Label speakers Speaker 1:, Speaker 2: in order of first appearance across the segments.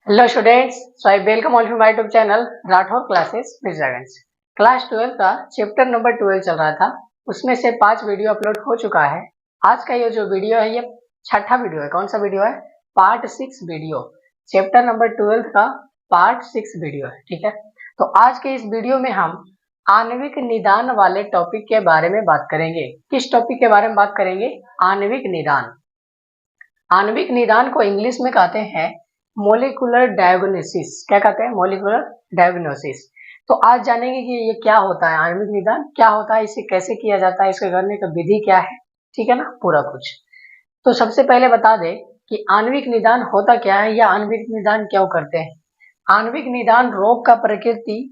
Speaker 1: Hello students, so I welcome all to my YouTube channel Rathore classes with dragons. Class 12 का chapter number 12 चल रहा था, उसमें से 5 वीडियो अपलोड हो चुका है। आज का ये जो वीडियो है ये छठा वीडियो है। कौन सा वीडियो है? पार्ट 6 वीडियो, चैप्टर नंबर 12 का पार्ट 6 वीडियो है। ठीक है, तो आज के इस वीडियो में हम आणविक निदान वाले टॉपिक के बारे में बात करेंगे। किस टॉपिक के बारे में बात करेंगे? आणविक निदान। आणविक निदान को इंग्लिश में कहते हैं मोलिकुलर डायग्नोसिस। क्या कहते हैं? Molecular diagnosis. तो आज जानेंगे कि ये क्या होता है, आणविक निदान क्या होता है, इसे कैसे किया जाता है, इसके करने का विधि क्या है। ठीक है ना, पूरा कुछ। तो सबसे पहले बता दें कि आणविक निदान होता क्या है या आणविक निदान क्यों करते हैं। आणविक निदान रोग का प्रकृति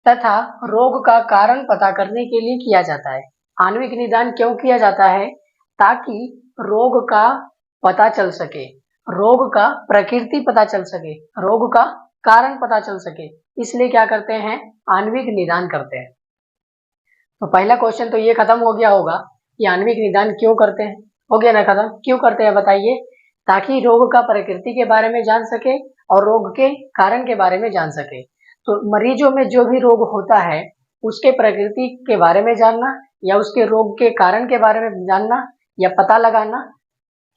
Speaker 1: तथा रोग का कारण पता करने के लिए किया जाता है। आणविक निदान क्यों किया जाता है? ताकि रोग का पता चल सके, रोग का प्रकृति पता चल सके, रोग का कारण पता चल सके, इसलिए क्या करते हैं? आणविक निदान करते हैं। तो पहला क्वेश्चन तो ये खत्म हो गया होगा कि आणविक निदान क्यों करते हैं। हो गया ना खत्म? क्यों करते हैं बताइए? ताकि रोग का प्रकृति के बारे में जान सके और रोग के कारण के बारे में जान सके। तो मरीजों में जो भी रोग होता है उसके प्रकृति के बारे में जानना या उसके रोग के कारण के बारे में जानना या पता लगाना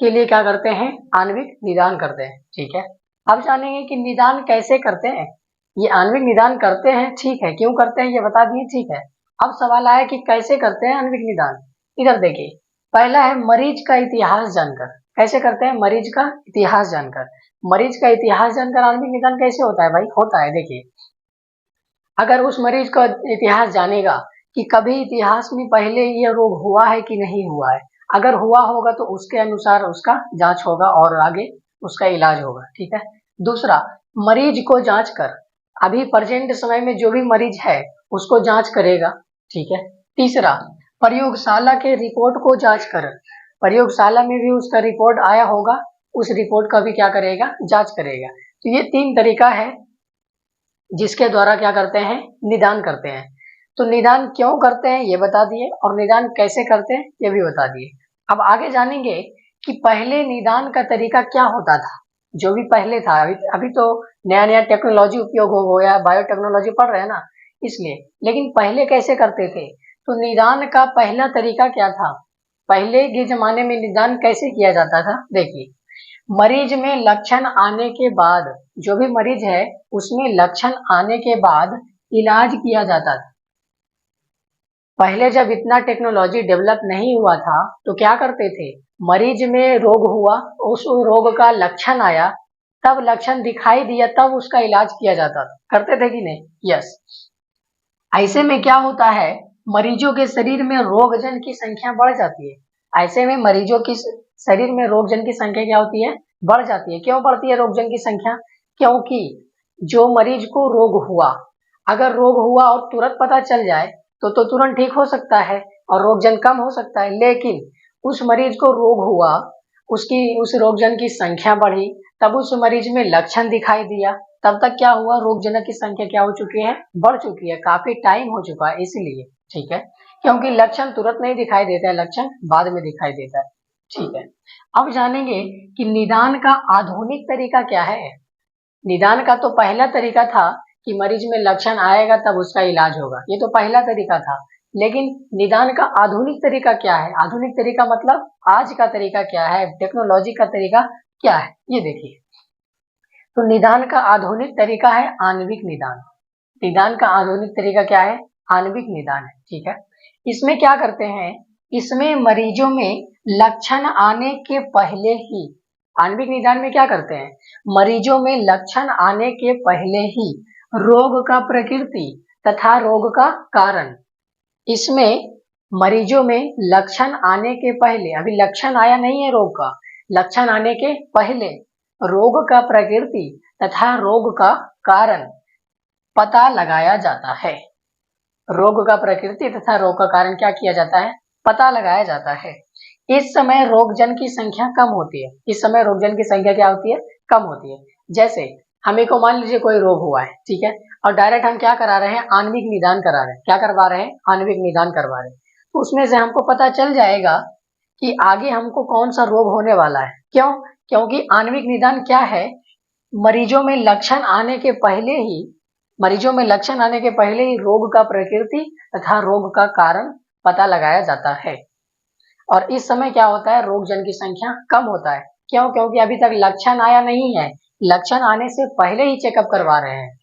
Speaker 1: के लिए क्या करते हैं? आणविक निदान करते हैं। ठीक है, अब जानेंगे कि निदान कैसे करते हैं। ये आणविक निदान करते हैं, ठीक है, क्यों करते हैं ये बता दिए, ठीक है। अब सवाल आया कि कैसे करते हैं आणविक निदान। इधर देखिए, पहला है मरीज का इतिहास जानकर। कैसे करते हैं? मरीज का इतिहास जानकर। मरीज का इतिहास जानकर आणविक निदान कैसे होता है भाई? होता है, देखिए, अगर उस मरीज का इतिहास जानेगा कि कभी इतिहास में पहले ये रोग हुआ है कि नहीं हुआ है, अगर हुआ होगा तो उसके अनुसार उसका जांच होगा और आगे उसका इलाज होगा। ठीक है। दूसरा, मरीज को जांच कर, अभी प्रेजेंट समय में जो भी मरीज है उसको जांच करेगा। ठीक है। तीसरा, प्रयोगशाला के रिपोर्ट को जांच कर, प्रयोगशाला में भी उसका रिपोर्ट आया होगा, उस रिपोर्ट का भी क्या करेगा? जांच करेगा। तो ये 3 तरीका है जिसके द्वारा क्या करते हैं? निदान करते हैं। तो निदान क्यों करते हैं ये बता दिए और निदान कैसे करते हैं ये भी बता दिए। अब आगे जानेंगे कि पहले निदान का तरीका क्या होता था। जो भी पहले था, अभी तो नया नया टेक्नोलॉजी उपयोग हो गया, बायोटेक्नोलॉजी पढ़ रहे हैं ना, इसलिए। लेकिन पहले कैसे करते थे? तो निदान का पहला तरीका क्या था? पहले के जमाने में निदान कैसे किया जाता था? देखिए, मरीज में लक्षण आने के बाद, जो भी मरीज है उसमें लक्षण आने के बाद इलाज किया जाता था। पहले जब इतना टेक्नोलॉजी डेवलप नहीं हुआ था तो क्या करते थे? मरीज में रोग हुआ, उस रोग का लक्षण आया, तब लक्षण दिखाई दिया, तब उसका इलाज किया जाता था। करते थे कि नहीं? यस। ऐसे में क्या होता है? मरीजों के शरीर में रोगजन की संख्या बढ़ जाती है। ऐसे में मरीजों की शरीर में रोगजन की संख्या क्या होती है? बढ़ जाती है। क्यों बढ़ती है रोगजन की संख्या? क्योंकि जो मरीज को रोग हुआ, अगर रोग हुआ और तुरंत पता चल जाए तो तुरंत ठीक हो सकता है और रोगजन कम हो सकता है। लेकिन उस मरीज को रोग हुआ, उस रोगजन की संख्या बढ़ी, तब उस मरीज में लक्षण दिखाई दिया, तब तक क्या हुआ? रोगजनक की संख्या क्या हो चुकी है? बढ़ चुकी है, काफी टाइम हो चुका है, इसलिए। ठीक है, क्योंकि लक्षण तुरंत नहीं दिखाई देता है, लक्षण बाद में दिखाई देता है। ठीक है, अब जानेंगे कि निदान का आधुनिक तरीका क्या है। निदान का तो पहला तरीका था कि मरीज में लक्षण आएगा तब उसका इलाज होगा, ये तो पहला तरीका था। लेकिन निदान का आधुनिक तरीका क्या है? आधुनिक तरीका मतलब आज का तरीका क्या है, टेक्नोलॉजी का तरीका क्या है, ये देखिए। तो निदान का आधुनिक तरीका है आणविक निदान। निदान का आधुनिक तरीका क्या है? आणविक निदान है। ठीक है, इसमें क्या करते हैं? इसमें मरीजों में लक्षण आने के पहले ही, आणविक निदान में क्या करते हैं? मरीजों में लक्षण आने के पहले ही रोग का प्रकृति तथा रोग का कारण, इसमें मरीजों में लक्षण आने के पहले, अभी लक्षण आया नहीं है रोग का, लक्षण आने के पहले रोग का प्रकृति तथा रोग का कारण पता लगाया जाता है। रोग का प्रकृति तथा रोग का कारण क्या किया जाता है? पता लगाया जाता है। इस समय रोगजन की संख्या कम होती है। इस समय रोगजन की संख्या क्या होती है? कम होती है। जैसे हमें को मान लीजिए कोई रोग हुआ है, ठीक है, और डायरेक्ट हम क्या करा रहे हैं? आणविक निदान करा रहे हैं। क्या करवा रहे हैं? आणविक निदान करवा रहे हैं। तो उसमें से हमको पता चल जाएगा कि आगे हमको कौन सा रोग होने वाला है। क्यों? क्योंकि आणविक निदान क्या है? मरीजों में लक्षण आने के पहले ही रोग का प्रकृति तथा रोग का कारण पता लगाया जाता है। और इस समय क्या होता है, रोग जन की संख्या कम होता है। क्यों? क्योंकि अभी तक लक्षण आया नहीं है, लक्षण आने से पहले ही चेकअप करवा रहे हैं।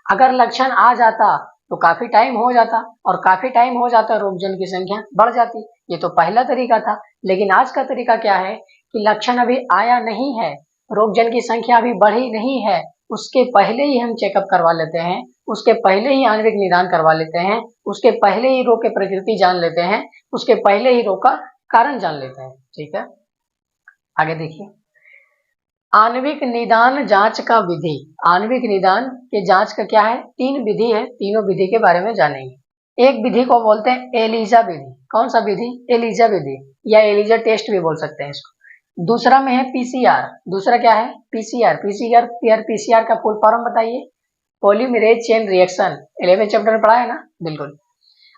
Speaker 1: अगर लक्षण आ जाता तो काफी टाइम हो जाता, और काफी टाइम हो जाता रोग जन की संख्या बढ़ जाती। ये तो पहला तरीका था। लेकिन आज का तरीका क्या है कि लक्षण अभी आया नहीं है, रोग जन की संख्या अभी बढ़ी नहीं है, उसके पहले ही हम चेकअप करवा लेते हैं, उसके पहले ही आणविक निदान करवा लेते हैं, उसके पहले ही रोग की प्रकृति जान लेते हैं, उसके पहले ही रोग का कारण जान लेते हैं। ठीक है, आगे देखिए, आणविक निदान जांच का विधि। आणविक निदान के जांच का क्या है, 3 विधि है, तीनों विधि के बारे में जानेंगे। एक विधि को बोलते हैं एलिजा विधि। कौन सा विधि? एलिजा विधि, या एलिजा टेस्ट भी बोल सकते हैं इसको। दूसरा में है पीसीआर। दूसरा क्या है? पीसीआर। पीसीआर का फुल फॉर्म बताइए। पॉलीमरेज चेन रिएक्शन, 11 चैप्टर में पढ़ा है ना, बिल्कुल।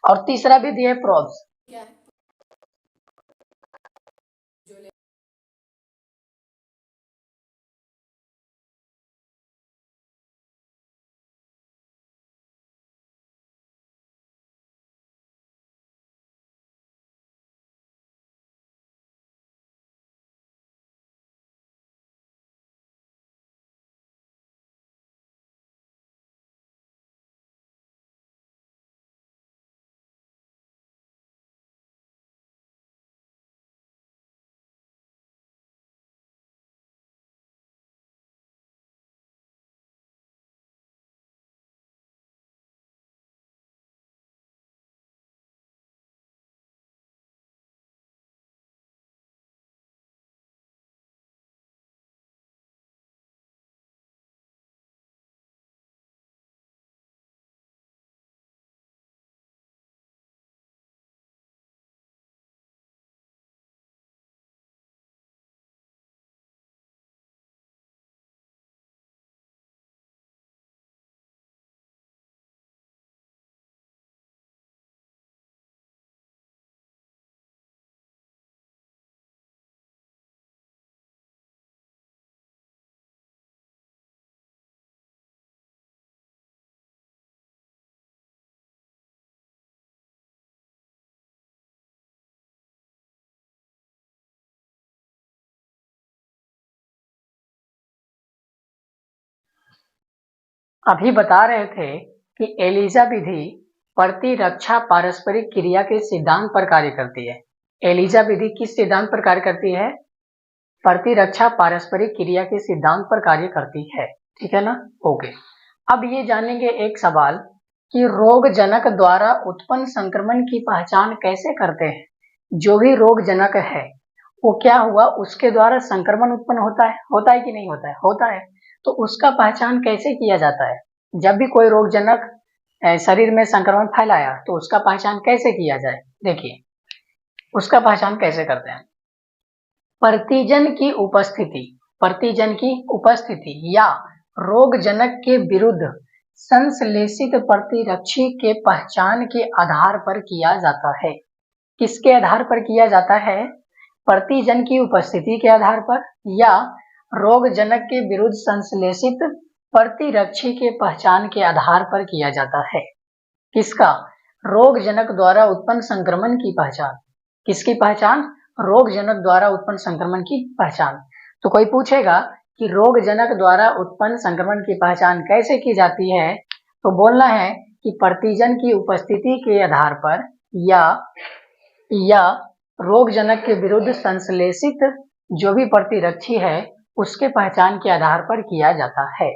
Speaker 1: और तीसरा विधि है प्रोब्स। अभी बता रहे थे कि एलिजा विधि प्रतिरक्षा पारस्परिक क्रिया के सिद्धांत पर कार्य करती है। एलिजा विधि किस सिद्धांत पर कार्य करती है? प्रतिरक्षा पारस्परिक क्रिया के सिद्धांत पर कार्य करती है। ठीक है ना? ओके। अब ये जानेंगे एक सवाल कि रोग जनक द्वारा उत्पन्न संक्रमण की पहचान कैसे करते हैं। जो भी रोग जनक है वो क्या हुआ, उसके द्वारा संक्रमण उत्पन्न होता है कि नहीं होता है? होता है। तो उसका पहचान कैसे किया जाता है? जब भी कोई रोग जनक शरीर में संक्रमण फैलाया तो उसका पहचान कैसे किया जाए? देखिए, उसका पहचान कैसे करते हैं। प्रतिजन की उपस्थिति या रोग जनक के विरुद्ध संश्लेषित प्रतिरक्षी के पहचान के आधार पर किया जाता है। किसके आधार पर किया जाता है? प्रतिजन की उपस्थिति के आधार पर या रोग जनक के विरुद्ध संश्लेषित प्रतिरक्षी के पहचान के आधार पर किया जाता है। किसका? रोग जनक द्वारा उत्पन्न संक्रमण की पहचान। किसकी पहचान? रोग जनक द्वारा उत्पन्न संक्रमण की पहचान। तो कोई पूछेगा कि रोग जनक द्वारा उत्पन्न संक्रमण की पहचान कैसे की जाती है, तो बोलना है कि प्रतिजन की उपस्थिति के आधार पर या रोग जनक के विरुद्ध संश्लेषित जो भी प्रतिरक्षी है उसके पहचान के आधार पर किया जाता है।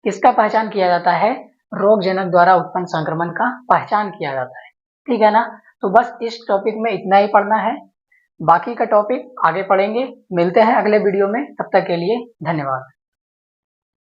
Speaker 1: किसका पहचान किया जाता है? रोग जनक द्वारा उत्पन्न संक्रमण का पहचान किया जाता है। ठीक है ना? तो बस इस टॉपिक में इतना ही पढ़ना है, बाकी का टॉपिक आगे पढ़ेंगे। मिलते हैं अगले वीडियो में, तब तक के लिए धन्यवाद।